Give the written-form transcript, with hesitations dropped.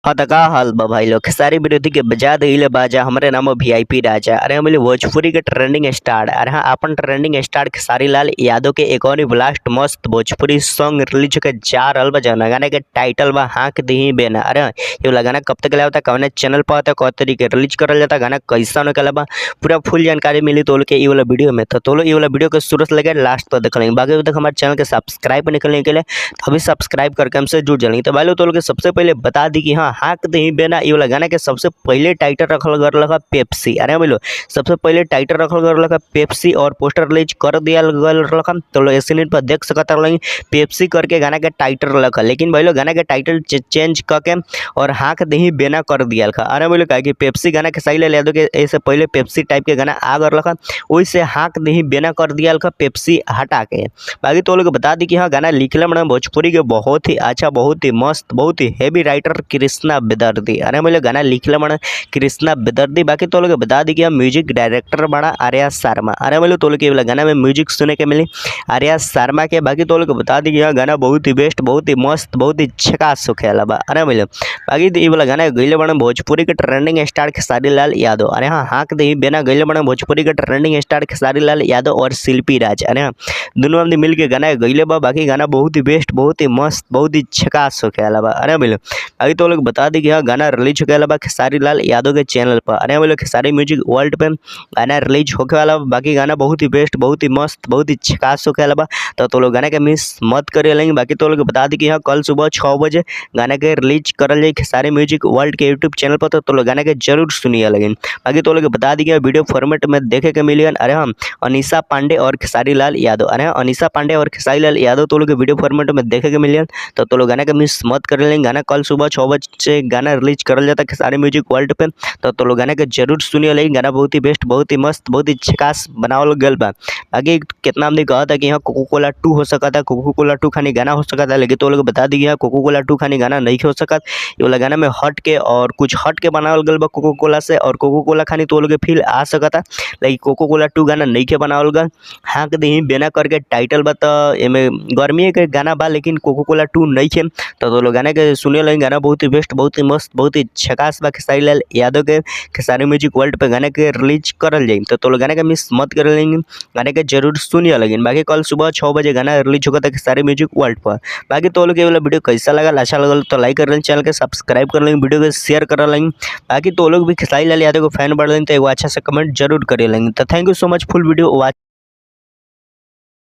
हाँ तो का हाल बा भाई लोग खेसारी विरोधी के बजा दिले बाजा हमरे नाम वीआईपी राजा। अरे हम भोजपुरी के ट्रेंडिंग स्टार। अरे हाँ अपन ट्रेंडिंग स्टार खेसारी लाल यादव के एक और ब्लास्ट मस्त भोजपुरी सॉन्ग रिलीज के जा रहल बा जौन गाना के टाइटल बा हाँक दही बेना। अरे ये वाला गाना कब तक होता कौन चैनल पर होता कौ तरीके रिलीज करल जाता गाना कैसा निकला बा पूरा फुल जानकारी मिली तो के ये वाला वीडियो में। तो ये वाला वीडियो को शुरू से लेकर लास्ट तक देख लेंगे। बाकी अभी तक हमारे चैनल के सब्सक्राइब निकलने के लिए अभी सब्सक्राइब करके हमसे जुड़ जाएंगे। तो भाई तो सबसे पहले बता दी कि हाँ हाँक दही बेना ये वाला गाना के सबसे पहले टाइटल रखल गया पेप्सी। अरे बोलो सबसे पहले टाइटल रखल गया पेप्सी और पोस्टर रिलीज कर दिया गया। तो ऐसे पर देख सकता पेप्सी करके गाना के टाइटल रखा, लेकिन भाई गाना के टाइटल चेंज करके और हाँक दही बेना कर दिया। अरे बोलो कहा कि पेप्सी गाना के सही ले लिया के ऐसे पहले पेप्सी टाइप के गाना आ गया रखा वैसे हाँक दही बेना कर दिया पेप्सी हटा के। बाकी तो लोग बता दी कि हाँ गाना लिखला मैडम भोजपुरी के बहुत ही अच्छा बहुत ही मस्त बहुत ही हेवी राइटर कृष्णा बेदर्दी। अरे बोले गाना लिखला मैडम कृष्णा बेदर्दी। बाकी तो लोग बता दी कि हम म्यूजिक डायरेक्टर बड़ा आर्या शर्मा। अरे बोले तो लोग गाना में म्यूजिक सुने के मिली आर्या शर्मा के। बाकी तो लोग बता दी कि यह गाना बहुत ही बेस्ट बहुत ही मस्त बहुत ही झकास खेला बा। अरे बोले बाकी ये वाला गाना गईले बड़ा भोजपुरी के ट्रेंडिंग स्टार खेसारी लाल यादव। अरे हाँ हाँक दही बेना गईले बड़ा भोजपुरी के ट्रेंडिंग स्टार खेसारी लाल यादव और शिल्पी राज। अरे हाँ दोनों आदमी मिल के गाना गईले बा। बाकी गाना बहुत ही बेस्ट बहुत ही मस्त बहुत ही झकास खेला बा। अरे बोले बाकी तो लोग बता दी कि हाँ गाना रिलीज होके वाला बा खेसारी लाल यादव के चैनल पर। अरे बोले खेसारी म्यूजिक वर्ल्ड पे गाना रिलीज होके वाला। बाकी गाना बहुत ही बेस्ट बहुत ही मस्त बहुत ही झकास होके वाला बा। तो लोग गाना के मिस मत करे लेंगे। बाकी तो लोग बता दी कि हाँ कल सुबह 6 बजे गाना के रिलीज करल जाए खेसारी म्यूजिक वर्ल्ड के यूट्यूब चैनल पर। तो लोग गाना के जरूर सुनिए लेकिन। बाकी तो लोग बता दी कि वीडियो फॉर्मेट में देखे के मिलियन। अरे हम अनिशा पांडे और खेसारी लाल यादव। अरे अनिशा पांडे और खेसारी लाल यादव तो लोग वीडियो फॉर्मेट में देखे के मिलियन। तो लोग गाना के मिस मत कर लेंगे। गाना कल सुबह 6 बजे गाना रिलीज करल जाता खेसारी म्यूजिक वर्ल्ड पे। तो लोग गाना के जरूर सुनिए लेकिन गाना बहुत ही बेस्ट बहुत ही मस्त बहुत ही झकास बनावल गल बा। बाकी कितना आदमी कहा था कि यहाँ कोको कोला 2 हो सका था कोको कोला 2 खानी गाना हो सका था, लेकिन तो लोग बता दी यहाँ कोको कोला 2 खानी गाना नहीं हो सका। ये वाला गाना में हट के और कुछ हट के बनावल गल बा कोको कोला से और कोको कोला खानी तो लोग फील आ सका था, लेकिन कोको कोला 2 गाना नहीं के बनावल गल। हाँक दही बेना करके टाइटल बा। तो एमे गर्मी के गाना बा लेकिन कोको कोला 2 नहीं के। तो लोग गाना के सुने लगे गाना बहुत ही बेस्ट बहुत ही मस्त बहुत ही झकास बा खेसारी लाल यादव के खेसारी म्यूजिक वर्ल्ड पे गाना के रिलीज करल जाए। तो लोग गाना के मिस मत कर लेंगे गाने के जरूर सुनिए लेकिन। बाकी कल सुबह 6 बजे गाना रिलीज होगा था खेसारी म्यूजिक वर्ल्ड पर। बाकी तो लोग ये वाला वीडियो कैसा लगा अच्छा लगा तो लाइक कर लेंगे चैनल के सब्सक्राइब कर लेंगे वीडियो को शेयर कर लेंगे। बाकी तो लोग भी खेसारी लाल यादव को फैन बढ़ लेंगे तो एक अच्छा सा कमेंट जरूर कर लेंगे। तो thank you so much full video watch.